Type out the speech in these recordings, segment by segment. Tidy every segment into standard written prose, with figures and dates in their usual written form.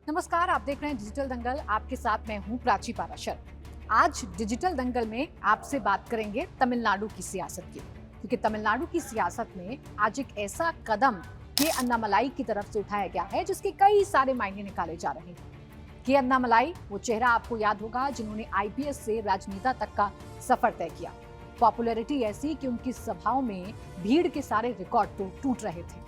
नमस्कार, आप देख रहे हैं डिजिटल दंगल। आपके साथ मैं हूं प्राची पाराशर। आज डिजिटल दंगल में आपसे बात करेंगे तमिलनाडु की सियासत की, क्योंकि तमिलनाडु की सियासत में आज एक ऐसा कदम के अन्नामलाई की तरफ से उठाया गया है जिसके कई सारे मायने निकाले जा रहे हैं। के अन्नामलाई वो चेहरा आपको याद होगा जिन्होंने आईपीएस से राजनेता तक का सफर तय किया। पॉपुलैरिटी ऐसी कि उनकी सभाओं में भीड़ के सारे रिकॉर्ड तो टूट रहे थे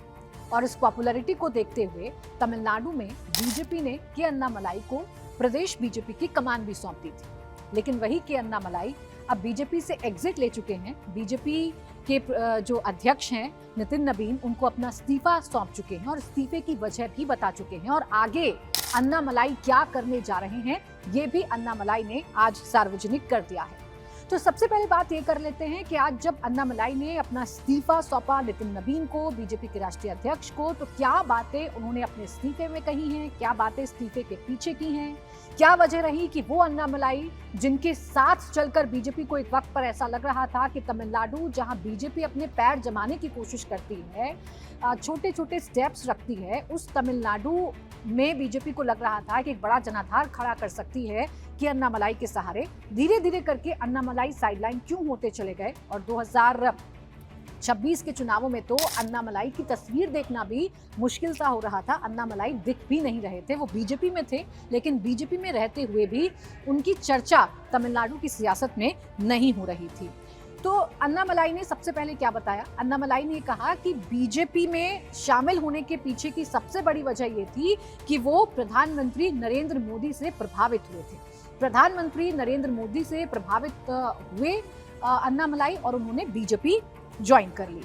और इस पॉपुलैरिटी को देखते हुए तमिलनाडु में बीजेपी ने के अन्नामलाई को प्रदेश बीजेपी की कमान भी सौंप दी थी। लेकिन वही के अन्नामलाई अब बीजेपी से एग्जिट ले चुके हैं। बीजेपी के जो अध्यक्ष हैं नितिन नबीन, उनको अपना इस्तीफा सौंप चुके हैं और इस्तीफे की वजह भी बता चुके हैं और आगे अन्नामलाई क्या करने जा रहे हैं ये भी अन्नामलाई ने आज सार्वजनिक कर दिया है। तो सबसे पहले बात ये कर लेते हैं कि आज जब अन्नामलाई ने अपना इस्तीफा सौंपा नितिन नबीन को, बीजेपी के राष्ट्रीय अध्यक्ष को, तो क्या बातें उन्होंने अपने इस्तीफे में कही हैं, क्या बातें इस्तीफे के पीछे की हैं, क्या वजह रही कि वो अन्नामलाई जिनके साथ चलकर बीजेपी को एक वक्त पर ऐसा लग रहा था कि तमिलनाडु जहां बीजेपी अपने पैर जमाने की कोशिश करती है, छोटे छोटे स्टेप्स रखती है, उस तमिलनाडु में बीजेपी को लग रहा था कि एक बड़ा जनाधार खड़ा कर सकती है कि अन्नामलाई के सहारे। धीरे धीरे करके अन्नामलाई साइडलाइन क्यों होते चले गए और 2026 के चुनावों में तो अन्नामलाई की तस्वीर देखना भी मुश्किल सा हो रहा था। अन्नामलाई दिख भी नहीं रहे थे, वो बीजेपी में थे, लेकिन बीजेपी में रहते हुए भी उनकी चर्चा तमिलनाडु की सियासत में नहीं हो रही थी। तो अन्नामलाई ने सबसे पहले क्या बताया? अन्नामलाई ने कहा कि बीजेपी में शामिल होने के पीछे की सबसे बड़ी वजह ये थी कि वो प्रधानमंत्री नरेंद्र मोदी से प्रभावित हुए थे। प्रधानमंत्री नरेंद्र मोदी से प्रभावित हुए अन्नामलाई और उन्होंने बीजेपी ज्वाइन कर ली।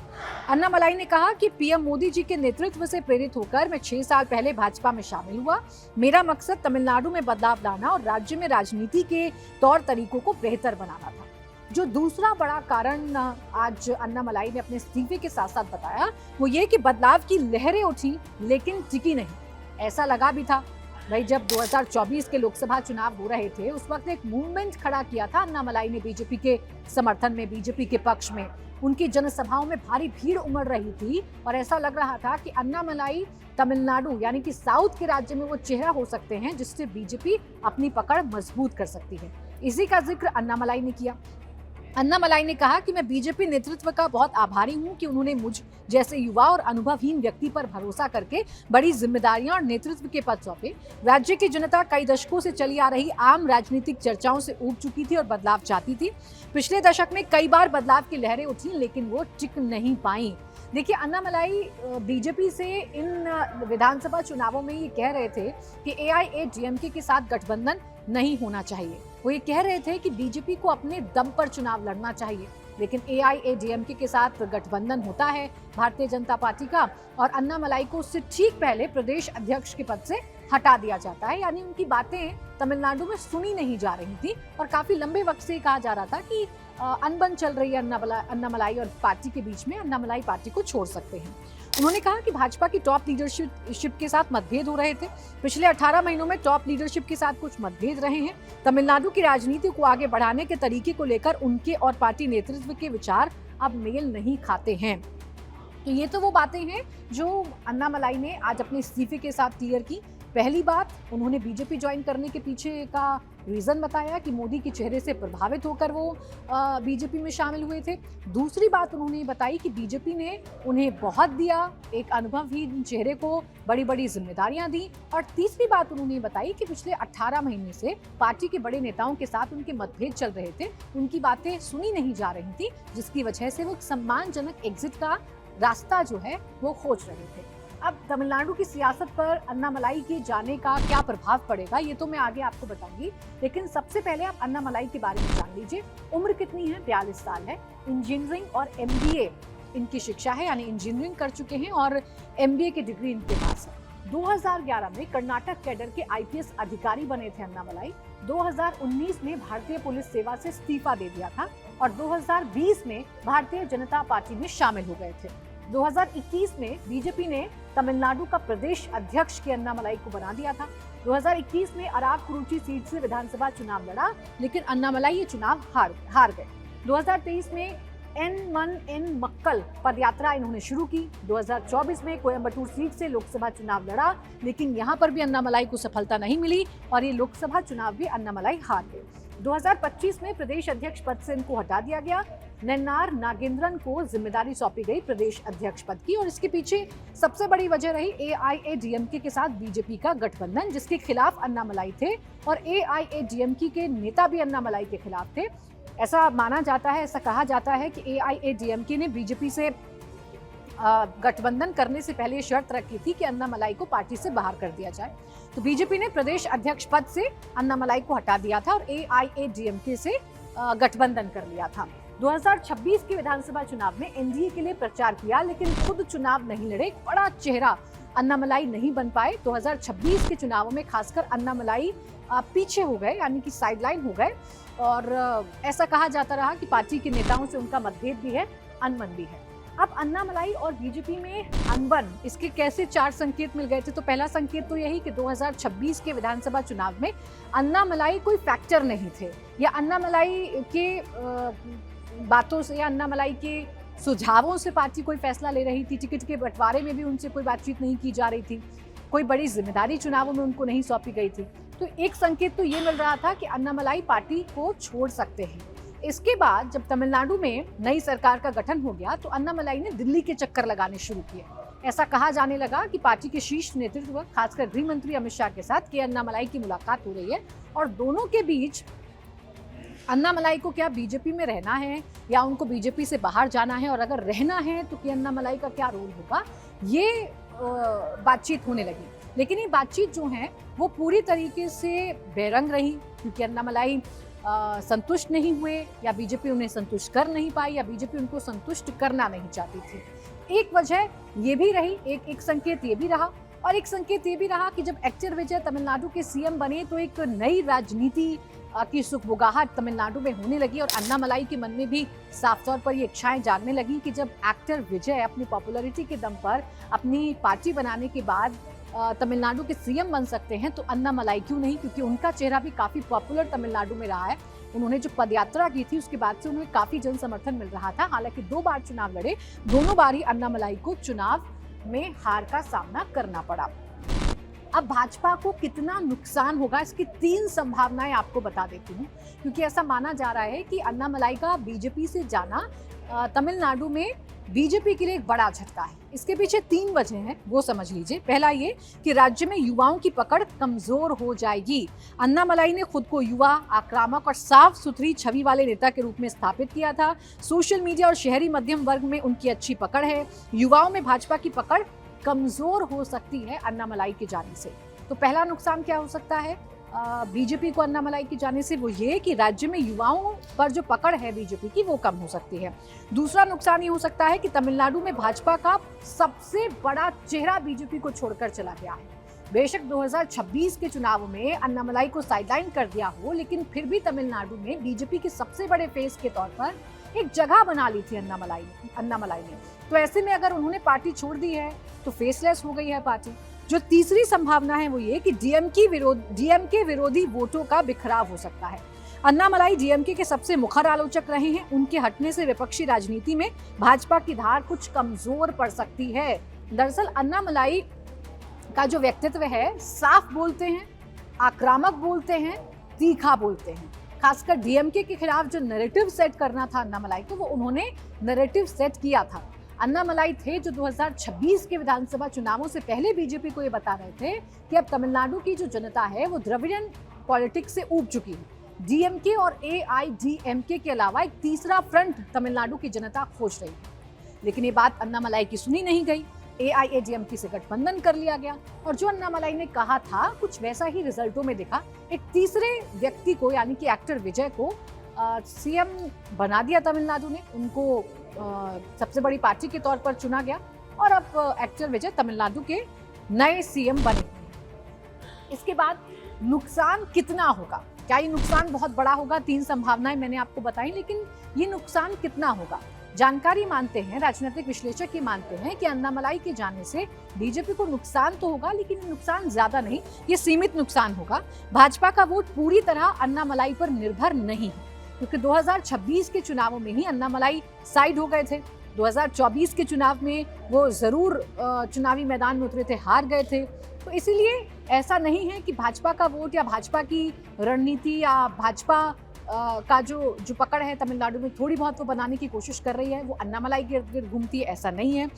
अन्नामलाई ने कहा कि पीएम मोदी जी के नेतृत्व से प्रेरित होकर मैं 6 साल पहले भाजपा में शामिल हुआ। मेरा मकसद तमिलनाडु में बदलाव लाना और राज्य में राजनीति के तौर तरीकों को बेहतर बनाना था। जो दूसरा बड़ा कारण आज अन्नामलाई ने अपने इस्तीफे के साथ साथ बताया वो ये कि बदलाव की लहरें उठी लेकिन टिकी नहीं। ऐसा लगा भी था भाई, जब 2024 के लोकसभा चुनाव हो रहे थे उस वक्त एक मूवमेंट खड़ा किया था अन्नामलाई ने बीजेपी के समर्थन में, बीजेपी के पक्ष में। उनकी जनसभाओं में भारी भीड़ उमड़ रही थी और ऐसा लग रहा था कि अन्नामलाई तमिलनाडु यानी कि साउथ के राज्य में वो चेहरा हो सकते हैं जिससे बीजेपी अपनी पकड़ मजबूत कर सकती है। इसी का जिक्र अन्नामलाई ने किया। अन्नामलाई ने कहा कि मैं बीजेपी नेतृत्व का बहुत आभारी हूं कि उन्होंने मुझ जैसे युवा और अनुभवहीन व्यक्ति पर भरोसा करके बड़ी जिम्मेदारियां और नेतृत्व के पद सौंपे। राज्य की जनता कई दशकों से चली आ रही आम राजनीतिक चर्चाओं से ऊब चुकी थी और बदलाव चाहती थी। पिछले दशक में कई बार बदलाव की लहरें उठी लेकिन वो टिक नहीं पाई। देखिए, अन्नामलाई बीजेपी से इन विधानसभा चुनावों में ये कह रहे थे कि एआईएडीएमके के साथ गठबंधन नहीं होना चाहिए। वो ये कह रहे थे कि बीजेपी को अपने दम पर चुनाव लड़ना चाहिए, लेकिन एआईएडीएमके के साथ गठबंधन होता है भारतीय जनता पार्टी का और अन्नामलाई को उससे ठीक पहले प्रदेश अध्यक्ष के पद से हटा दिया जाता है। यानी उनकी बातें तमिलनाडु में सुनी नहीं जा रही थी और काफी लंबे वक्त से कहा जा रहा था कि अनबन चल रही है अन्नामलाई और पार्टी के बीच में, अन्नामलाई पार्टी को छोड़ सकते हैं। उन्होंने कहा कि भाजपा की टॉप लीडरशिप के साथ मतभेद हो रहे थे। पिछले 18 महीनों में टॉप लीडरशिप के साथ कुछ मतभेद रहे हैं। तमिलनाडु की राजनीति को आगे बढ़ाने के तरीके को लेकर उनके और पार्टी नेतृत्व के विचार अब मेल नहीं खाते हैं। तो ये तो वो बातें हैं जो अन्नामलाई ने आज अपने इस्तीफे के साथ क्लियर की। पहली बात, उन्होंने बीजेपी ज्वाइन करने के पीछे का रीजन बताया कि मोदी के चेहरे से प्रभावित होकर वो बीजेपी में शामिल हुए थे। दूसरी बात उन्होंने बताई कि बीजेपी ने उन्हें बहुत दिया, एक अनुभवहीन चेहरे को बड़ी बड़ी जिम्मेदारियां दी। और तीसरी बात उन्होंने बताई कि पिछले 18 महीने से पार्टी के बड़े नेताओं के साथ उनके मतभेद चल रहे थे, उनकी बातें सुनी नहीं जा रही थी, जिसकी वजह से वो एक सम्मानजनक एग्जिट का रास्ता जो है वो खोज रहे थे। अब तमिलनाडु की सियासत पर अन्नामलाई के जाने का क्या प्रभाव पड़ेगा ये तो मैं आगे आपको बताऊंगी, लेकिन सबसे पहले आप अन्नामलाई के बारे में जान लीजिए। उम्र कितनी है? 42 साल है। इंजीनियरिंग और एमबीए इनकी शिक्षा है, यानी इंजीनियरिंग कर चुके हैं और एमबीए की डिग्री इनके पास है। 2011 में कर्नाटक कैडर के आईपीएस अधिकारी बने थे अन्नामलाई। 2019 में भारतीय पुलिस सेवा से इस्तीफा दे दिया था और 2020 में भारतीय जनता पार्टी में शामिल हो गए थे। 2021 में बीजेपी ने तमिलनाडु का प्रदेश अध्यक्ष के अन्नामलाई को बना दिया था। 2021 में अराकुरुची सीट से विधानसभा चुनाव लड़ा, लेकिन अन्नामलाई ये चुनाव हार गए। 2023 में एन मन एन मक्कल पदयात्रा इन्होंने शुरू की। 2024 में कोयंबटूर सीट से लोकसभा चुनाव लड़ा, लेकिन यहां पर भी अन्नामलाई को सफलता नहीं मिली और ये लोकसभा चुनाव भी अन्नामलाई हार गए। 2025 में प्रदेश अध्यक्ष पद से इनको हटा दिया गया। नन्नार नागेंद्रन को जिम्मेदारी सौंपी गई प्रदेश अध्यक्ष पद की और इसके पीछे सबसे बड़ी वजह रही AIADMK के साथ बीजेपी का गठबंधन, जिसके खिलाफ अन्नामलाई थे और AIADMK के नेता भी अन्नामलाई के खिलाफ थे। ऐसा माना जाता है, ऐसा कहा जाता है कि AIADMK ने बीजेपी से गठबंधन करने से पहले शर्त रखी थी कि अन्नामलाई को पार्टी से बाहर कर दिया जाए। तो बीजेपी ने प्रदेश अध्यक्ष पद से अन्नामलाई को हटा दिया था और AIADMK से गठबंधन कर लिया था। 2026 के विधानसभा चुनाव में एनडीए के लिए प्रचार किया, लेकिन खुद चुनाव नहीं लड़े। बड़ा चेहरा अन्नामलाई नहीं बन पाए। 2026 के चुनावों में खासकर अन्नामलाई पीछे हो गए, यानी कि साइडलाइन हो गए और ऐसा कहा जाता रहा कि पार्टी के नेताओं से उनका मतभेद भी है, अनबन भी है। अब अन्नामलाई और बीजेपी में अनबन, इसके कैसे 4 संकेत मिल गए थे। तो पहला संकेत तो यही कि 2026 के विधानसभा चुनाव में अन्नामलाई कोई फैक्टर नहीं थे, या अन्नामलाई के बातों से या अन्नामलाई के सुझावों से पार्टी कोई फैसला ले रही थी। टिकट के बंटवारे में भी उनसे कोई बातचीत नहीं की जा रही थी, कोई बड़ी जिम्मेदारी चुनावों में उनको नहीं सौंपी गई थी। तो एक संकेत तो ये मिल रहा था कि अन्नामलाई पार्टी को छोड़ सकते हैं। इसके बाद जब तमिलनाडु में नई सरकार का गठन हो गया तो अन्नामलाई ने दिल्ली के चक्कर लगाने शुरू किए। ऐसा कहा जाने लगा कि पार्टी के शीर्ष नेतृत्व, खासकर गृह मंत्री अमित शाह के साथ के अन्नामलाई की मुलाकात हो रही है और दोनों के बीच अन्नामलाई को क्या बीजेपी में रहना है या उनको बीजेपी से बाहर जाना है, और अगर रहना है तो कि अन्नामलाई का क्या रोल होगा, ये बातचीत होने लगी। लेकिन ये बातचीत जो है वो पूरी तरीके से बेरंग रही, क्योंकि अन्नामलाई संतुष्ट नहीं हुए या बीजेपी उन्हें संतुष्ट कर नहीं पाई या बीजेपी उनको संतुष्ट करना नहीं चाहती थी। एक वजह ये भी रही, एक संकेत ये भी रहा, और एक संकेत ये भी रहा कि जब एक्टर विजय तमिलनाडु के सीएम बने तो एक नई राजनीति की सुखबुगाहट तमिलनाडु में होने लगी और अन्नामलाई के मन में भी साफ तौर पर ये इच्छाएं जागने लगी कि जब एक्टर विजय अपनी पॉपुलैरिटी के दम पर अपनी पार्टी बनाने के बाद तमिलनाडु के सीएम बन सकते हैं तो अन्नामलाई क्यों नहीं, क्योंकि उनका चेहरा भी काफी पॉपुलर तमिलनाडु में रहा है। उन्होंने जो पदयात्रा की थी उसके बाद से उन्हें काफी जन समर्थन मिल रहा था। हालांकि 2 बार चुनाव लड़े, दोनों बार ही अन्नामलाई को चुनाव में हार का सामना करना पड़ा। अब भाजपा को कितना नुकसान होगा, इसकी 3 संभावनाएं आपको बता देती हूँ, क्योंकि ऐसा माना जा रहा है कि अन्नामलाई का बीजेपी से जाना तमिलनाडु में बीजेपी के लिए एक बड़ा झटका है। इसके पीछे 3 वजह हैं, वो समझ लीजिए। पहला ये कि राज्य में युवाओं की पकड़ कमजोर हो जाएगी। अन्नामलाई ने खुद को युवा, आक्रामक और साफ सुथरी छवि वाले नेता के रूप में स्थापित किया था। सोशल मीडिया और शहरी मध्यम वर्ग में उनकी अच्छी पकड़ है। युवाओं में भाजपा की पकड़ कमजोर हो सकती है अन्नामलाई के जाने से। तो पहला नुकसान क्या हो सकता है बीजेपी को अन्नामलाई के जाने से, वो ये कि राज्य में युवाओं पर जो पकड़ है बीजेपी की वो कम हो सकती है। दूसरा नुकसान ये हो सकता है कि तमिलनाडु में भाजपा का सबसे बड़ा चेहरा बीजेपी को छोड़कर चला गया है। बेशक 2026 के चुनाव में अन्नामलाई को साइडलाइन कर दिया हो, लेकिन फिर भी तमिलनाडु में बीजेपी के सबसे बड़े फेस के तौर पर एक जगह बना ली थी अन्नामलाई ने। तो ऐसे में अगर उन्होंने पार्टी छोड़ दी है तो फेसलेस हो गई है पार्टी। जो तीसरी संभावना है वो ये कि डीएमके विरोधी वोटों का बिखराव हो सकता है। अन्नामलाई डीएमके के सबसे मुखर आलोचक रहे हैं। उनके हटने से विपक्षी राजनीति में भाजपा की धार कुछ कमजोर पड़ सकती है। दरअसल अन्नामलाई का जो व्यक्तित्व है, साफ बोलते हैं, आक्रामक बोलते हैं, तीखा बोलते हैं। खासकर डीएमके के खिलाफ जो नैरेटिव सेट करना था अन्नामलाई को, वो उन्होंने नैरेटिव सेट किया था। अन्नामलाई थे जो 2026 के विधानसभा चुनावों से पहले बीजेपी को ये बता रहे थे कि अब तमिलनाडु की जो जनता है वो द्रविडियन पॉलिटिक्स से ऊब चुकी है। डीएमके और AIADMK के अलावा एक तीसरा फ्रंट तमिलनाडु की जनता खोज रही है। लेकिन ये बात अन्नामलाई की सुनी नहीं गई। AIADMK से गठबंधन कर लिया गया और जो अन्नामलाई ने कहा था कुछ वैसा ही रिजल्टों में दिखा। एक तीसरे व्यक्ति को, यानी कि एक्टर विजय को सीएम बना दिया तमिलनाडु ने। उनको सबसे बड़ी पार्टी के तौर पर चुना गया और अब एक्टर विजय तमिलनाडु के नए सीएम बने। इसके बाद नुकसान कितना होगा, क्या ये नुकसान बहुत बड़ा होगा? 3 संभावनाएं मैंने आपको बताई, लेकिन ये नुकसान कितना होगा? जानकारी मानते हैं, राजनीतिक विश्लेषक ये मानते हैं कि अन्नामलाई के जाने से बीजेपी को नुकसान तो होगा, लेकिन नुकसान ज्यादा नहीं, ये सीमित नुकसान होगा। भाजपा का वोट पूरी तरह अन्नामलाई पर निर्भर नहीं है। क्योंकि 2026 के चुनावों में ही अन्नामलाई साइड हो गए थे। 2024 के चुनाव में वो जरूर चुनावी मैदान में उतरे थे, हार गए थे। तो इसीलिए ऐसा नहीं है कि भाजपा का वोट या भाजपा की रणनीति या भाजपा का जो पकड़ है तमिलनाडु में थोड़ी बहुत वो बनाने की कोशिश कर रही है, वो अन्नामलाई के इर्द गिर्द घूमती है, ऐसा नहीं है।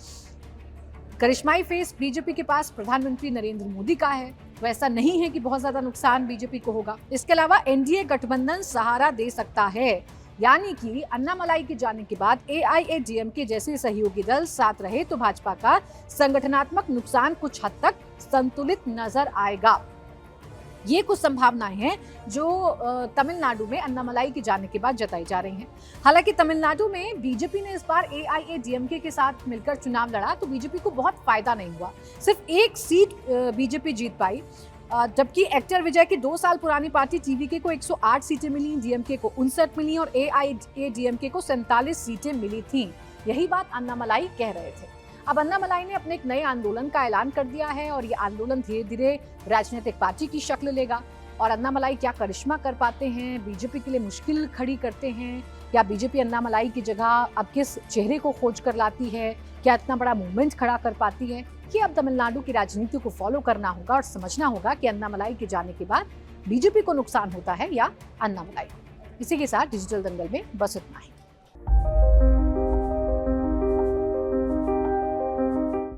करिश्माई फेस बीजेपी के पास प्रधानमंत्री नरेंद्र मोदी का है, वैसा नहीं है कि बहुत ज्यादा नुकसान बीजेपी को होगा। इसके अलावा एनडीए गठबंधन सहारा दे सकता है, यानी कि अन्नामलाई के जाने के बाद एआईएडीएमके जैसे सहयोगी दल साथ रहे तो भाजपा का संगठनात्मक नुकसान कुछ हद तक संतुलित नजर आएगा। ये कुछ संभावनाएं हैं जो तमिलनाडु में अन्नामलाई के जाने के बाद जताई जा रही हैं। हालांकि तमिलनाडु में बीजेपी ने इस बार एआईएडीएमके के साथ मिलकर चुनाव लड़ा तो बीजेपी को बहुत फायदा नहीं हुआ, सिर्फ एक सीट बीजेपी जीत पाई, जबकि एक्टर विजय की 2 साल पुरानी पार्टी टीवीके को 108 सीटें मिली, डीएमके को 59 मिली और एआईएडीएमके को 47 सीटें मिली थी। यही बात अन्नामलाई कह रहे थे। अब अन्नामलाई ने अपने एक नए आंदोलन का ऐलान कर दिया है और ये आंदोलन धीरे धीरे राजनीतिक पार्टी की शक्ल लेगा। और अन्नामलाई क्या करिश्मा कर पाते हैं, बीजेपी के लिए मुश्किल खड़ी करते हैं, या बीजेपी अन्नामलाई की जगह अब किस चेहरे को खोज कर लाती है, क्या इतना बड़ा मूवमेंट खड़ा कर पाती है, कि अब तमिलनाडु की राजनीति को फॉलो करना होगा और समझना होगा कि अन्नामलाई के जाने के बाद बीजेपी को नुकसान होता है या अन्नामलाई को। इसी के साथ डिजिटल दंगल में बस इतना ही।